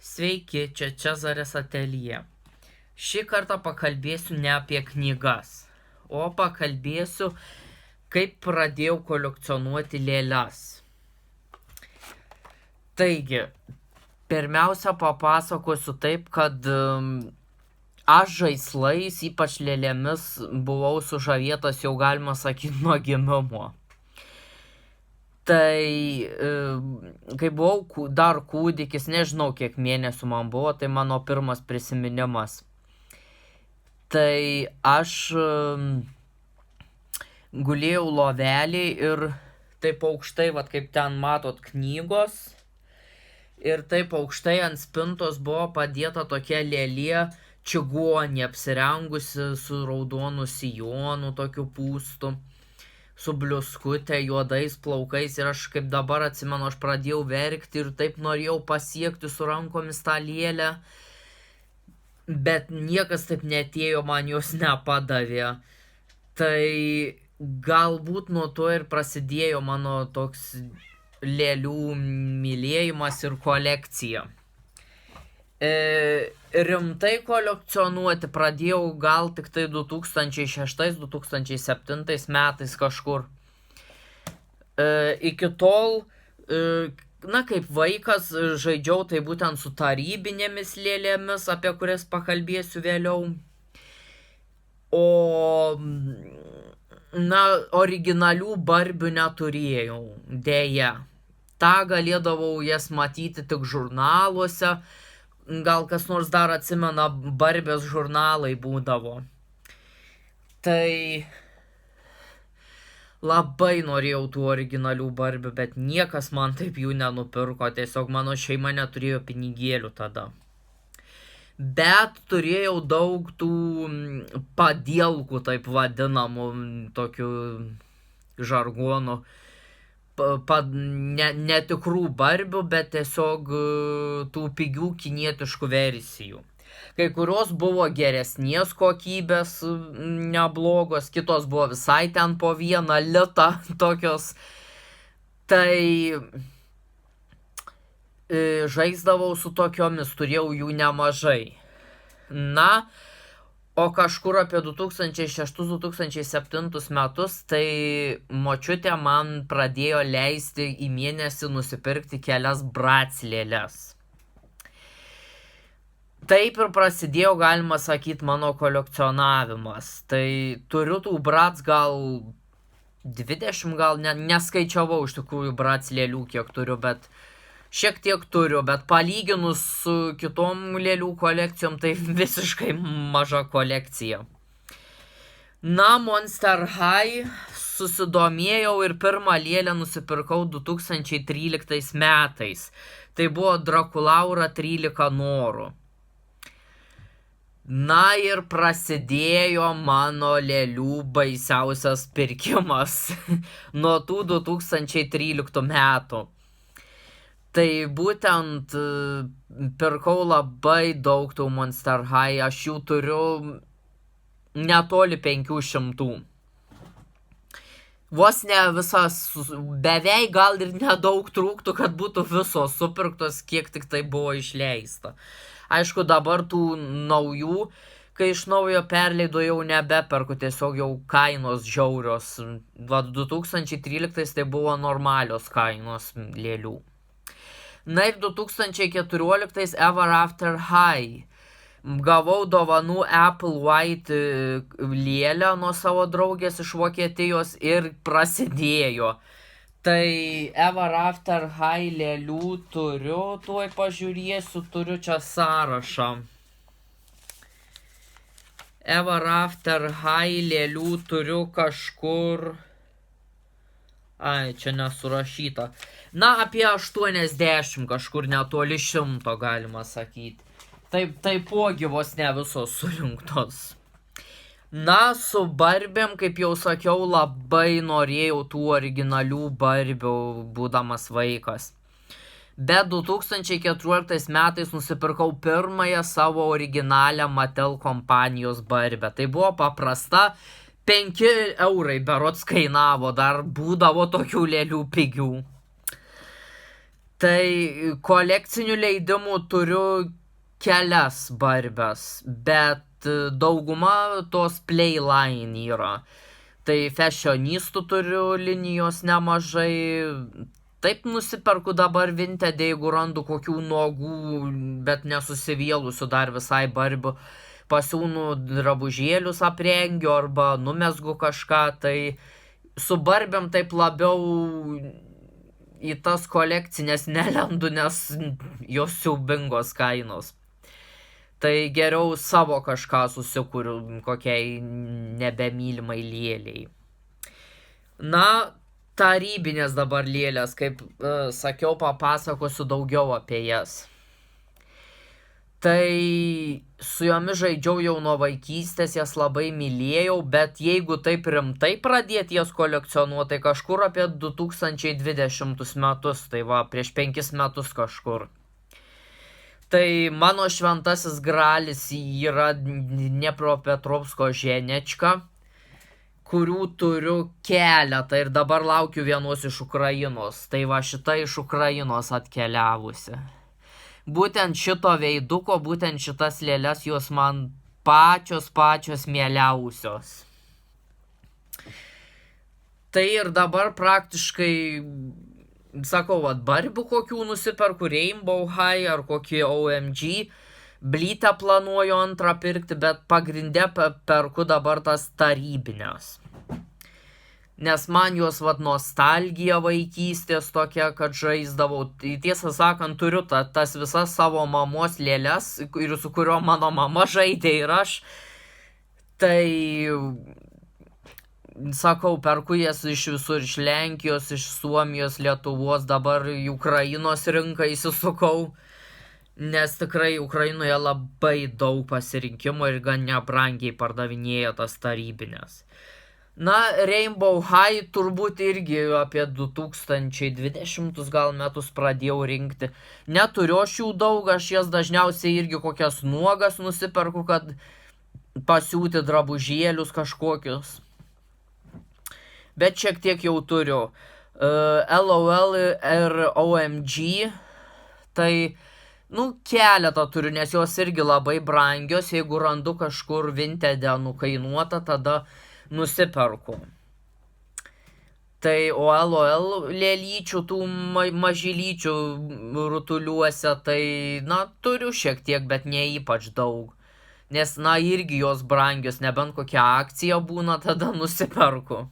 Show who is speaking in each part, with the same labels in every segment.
Speaker 1: Sveiki, čia Čezarės ateljė. Šį kartą pakalbėsiu ne apie knygas, o pakalbėsiu, kaip pradėjau kolekcionuoti lėles. Taigi, pirmiausia papasakosiu taip, kad aš žaislais, ypač lėlėmis, buvau sužavėtas, jau galima sakyti, nuo gimimo. Tai, kai buvau dar kūdikis, nežinau kiek mėnesių man buvo, tai mano pirmas prisiminimas. Tai aš gulėjau lovelį ir taip aukštai, kaip ten matot, knygos. Ir taip aukštai ant spintos buvo padėta tokia lėlė čigonė, apsirengusi su raudonu sijonu, tokiu pūstu, su bliuskute, juodais plaukais, ir aš kaip dabar atsimenu, aš pradėjau verkti ir taip norėjau pasiekti su rankomis tą lėlę, bet niekas taip netėjo, man jos nepadavė. Tai galbūt nuo to ir prasidėjo mano toks lėlių mylėjimas ir kolekcija. Rimtai kolekcionuoti pradėjau gal tik tai 2006-2007 metais kažkur. Iki tol, kaip vaikas, žaidžiau tai būtent su tarybinėmis lėlėmis, apie kurias pakalbėsiu vėliau. O, originalių barbių neturėjau, deja. Ta galėdavau jas matyti tik žurnaluose. Gal kas nors dar atsimena, Barbės žurnalai būdavo. Tai labai norėjau tų originalių Barbių, bet niekas man taip jų nenupirko, tiesiog mano šeima neturėjo pinigėlių tada. Bet turėjau daug tų padielkų, taip vadinamų, tokių žargonų. Netikrų Barbių, bet tiesiog tų pigių kinietiškų versijų. Kai kurios buvo geresnės kokybės, neblogos, kitos buvo visai ten po 1 litą tokios. Tai žaisdavau su tokiomis, turėjau jų nemažai. O kažkur apie 2006-2007 metus, tai močiutė man pradėjo leisti į mėnesį nusipirkti kelias Bratz lėles. Taip ir prasidėjo, galima sakyti, mano kolekcionavimas. Tai turiu tų Bratz gal 20, gal neskaičiavau iš tikrųjų Bratz lėlių, kiek turiu, bet šiek tiek turiu, bet palyginus su kitom lėlių kolekcijom, tai visiškai maža kolekcija. Monster High susidomėjau ir pirmą lėlę nusipirkau 2013 metais. Tai buvo Drakulaura 13 norų. Ir prasidėjo mano lėlių baisiausias pirkimas nuo tų 2013 metų. Tai būtent pirkau labai daug tų Monster High, aš jų turiu netoli 500. Vos ne visas, beveik gal ir nedaug trūktų, kad būtų visos supirktos, kiek tik tai buvo išleista. Aišku, dabar tų naujų, kai iš naujo perleido, jau nebeperku, tiesiog jau kainos žiaurios. 2013 tai buvo normalios kainos lėlių. Ir 2014 Ever After High. Gavau dovanų Apple White lėlę nuo savo draugės iš Vokietijos ir prasidėjo. Tai Ever After High lėlių turiu, tuoj pažiūrėsiu, turiu čia sąrašą. Ever After High lėlių turiu kažkur... čia nesurašyta. Apie 80, kažkur netoli 100, galima sakyti. Taipogi vos ne visos surinktos. Su Barbėm, kaip jau sakiau, labai norėjau tų originalių Barbių, būdamas vaikas. Bet 2014 metais nusipirkau pirmąją savo originalią Mattel kompanijos Barbę. Tai buvo paprasta, 5 eurai berods kainavo, dar būdavo tokių lėlių pigių. Tai kolekcinių leidimų turiu kelias barbes, bet dauguma tos Playline yra. Tai fashionistų turiu linijos nemažai. Taip nusiperku dabar Vinted, jeigu randu kokių nuogų, bet nesusivėlusių dar visai barbių. Pasiūnu drabužėlius aprengiu arba numesgu kažką, tai su barbiam taip labiau į tas kolekcinės nelendu, nes jos siaubingos kainos. Tai geriau savo kažką susikuriu kokiai nebemylimai lėliai. Na, tarybinės dabar lėlės, kaip sakiau, papasakosiu daugiau apie jas. Tai su jomis žaidžiau jau nuo vaikystės, jas labai mylėjau, bet jeigu taip rimtai pradėti jas kolekcionuoti, tai kažkur apie 2020 metus, tai va, prieš 5 metus kažkur. Tai mano šventasis gralis yra Dniepropetrovsko Ženečka, kurių turiu keletą ir dabar laukiu vienos iš Ukrainos. Tai va, šita iš Ukrainos atkeliavusi. Būtent šito veiduko, būtent šitas lėles, jos man pačios mieliausios. Tai ir dabar praktiškai, sakau, barbių kokių nusiperku, Rainbow High ar kokį OMG, Blytę planuoju antrą pirkti, bet pagrinde perku dabar tas tarybinės. Nes man jos nostalgija vaikystės tokia, kad žaisdavau. Tiesą sakant, turiu tas visas savo mamos lėles, ir su kurio mano mama žaidė ir aš. Tai, sakau, perku jas iš visur, iš Lenkijos, iš Suomijos, Lietuvos, dabar į Ukrainos rinką įsisukau. Nes tikrai Ukrainoje labai daug pasirinkimo ir gan nebrangiai pardavinėja tas tarybinės. Na, Rainbow High turbūt irgi apie 2020 gal metus pradėjau rinkti. Neturiu aš jų daug, aš jas dažniausiai irgi kokias nuogas nusiperku, kad pasiūti drabužėlius kažkokius. Bet šiek tiek jau turiu. LOL ir OMG, tai, keletą turiu, nes jos irgi labai brangios. Jeigu randu kažkur Vintede nukainuota, tada nusiperku. Tai o LOL lėlyčių, tų mažylyčių rutuliuose, tai, turiu šiek tiek, bet ne ypač daug. Nes, irgi jos brangios, nebent kokia akcija būna, tada nusiperku.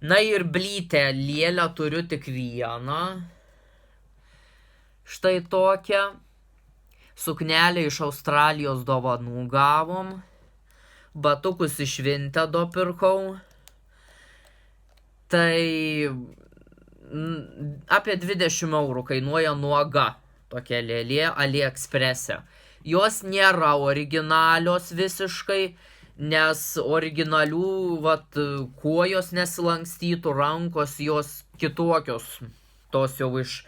Speaker 1: Na ir Blytę lėlę turiu tik vieną. Štai tokią. Suknelę iš Australijos dovanų gavom. Batukus iš Vintedo pirkau. Tai apie 20 eurų kainuoja nuoga tokia lėlė AliExpress'e. Jos nėra originalios visiškai, nes originalių, kojos nesilankstytų, rankos jos kitokios, tos jau iš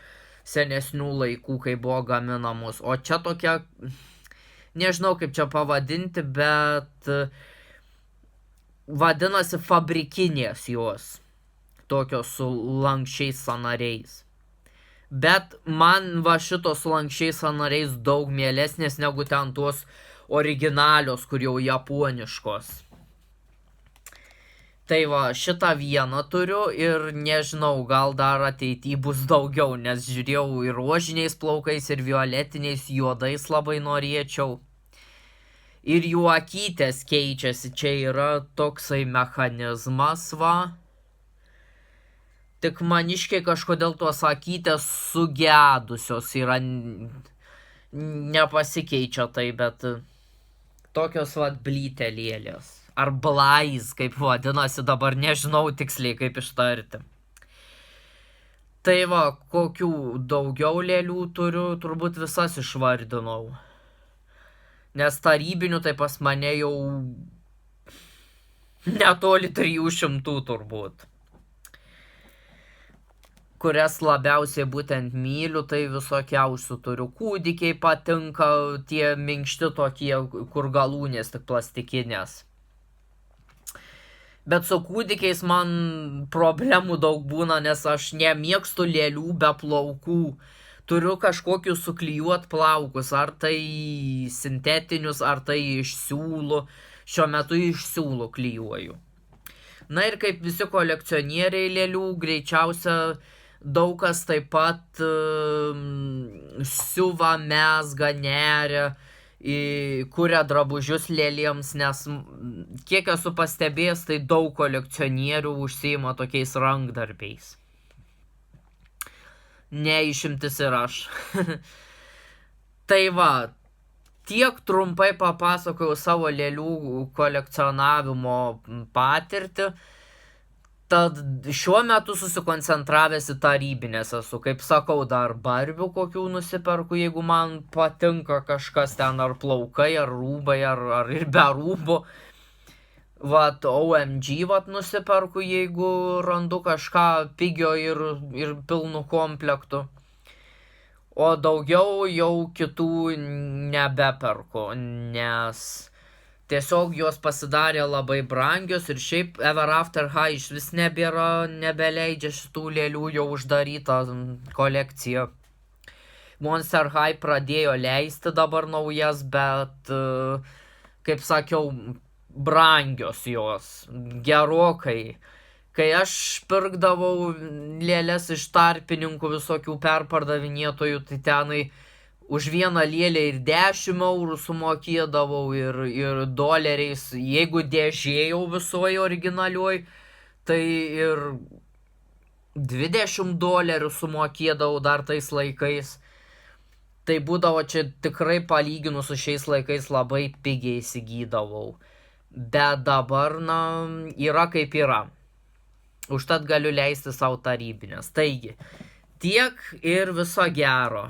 Speaker 1: senesnių laikų, kai buvo gaminamos. O čia tokia, nežinau kaip čia pavadinti, bet vadinasi fabrikinės jos, tokios su lankščiais sąnariais. Bet man šitos su lankščiais sąnariais daug mielesnės negu ten tos originalios, kur jau japoniškos. Tai šitą vieną turiu ir nežinau, gal dar ateityje bus daugiau, nes žiūrėjau ir rožiniais plaukais, ir violetiniais, juodais labai norėčiau. Ir jų akytės keičiasi, čia yra toksai mechanizmas, Tik maniškiai kažkodėl tos akytės sugedusios yra, nepasikeičia tai, bet tokios Blytė lėlės. Ar Blaiz, kaip vadinasi, dabar nežinau tiksliai kaip ištarti. Tai kokių daugiau lėlių turiu, turbūt visas išvardinau. Nes tarybinių tai pas mane jau netoli 300 turbūt. Kurias labiausiai būtent myliu, tai visokiausių turiu. Kūdikiai patinka, tie minkšti tokie, kur galūnės tik plastikinės. Bet su kūdikiais man problemų daug būna, nes aš nemėgstu lėlių be plaukų. Turiu kažkokius suklijuot plaukus, ar tai sintetinius, ar tai iš siūlų. Šiuo metu iš siūlų klijuoju. Na ir kaip visi kolekcionieriai lėlių, greičiausia daug kas taip pat siuva, mezga, neria, kuria drabužius lėlėms, nes kiek esu pastebėjęs, tai daug kolekcionierių užsiima tokiais rankdarbiais. Neišimtis ir aš. Tai va, tiek trumpai papasakojau savo lėlių kolekcionavimo patirtį. Tad šiuo metu susikoncentravęs į tarybinės esu. Kaip sakau, dar barbių kokių nusiperku, jeigu man patinka kažkas ten, ar plaukai, ar rūbai, ar ir be rūbų. Vat OMG nusiperku, jeigu randu kažką pigio ir pilnų komplektų. O daugiau jau kitų nebeperku, nes tiesiog jos pasidarė labai brangios ir šiaip Ever After High iš vis nebeleidžia šitų lėlių, jau uždaryta kolekcija. Monster High pradėjo leisti dabar naujas, bet, kaip sakiau, brangios jos, gerokai. Kai aš pirkdavau lėlės iš tarpininkų visokių perpardavinėtojų, tai tenai už vieną lėlę ir 10 eurų sumokėdavau ir doleriais, jeigu dėžėjau visoje originalioj, tai ir 20 dolerių sumokėdavau dar tais laikais. Tai būdavo čia tikrai palyginus su šiais laikais labai pigiai įsigydavau. Bet dabar, yra kaip yra. Užtat galiu leisti savo tarybinės. Taigi, tiek ir viso gero.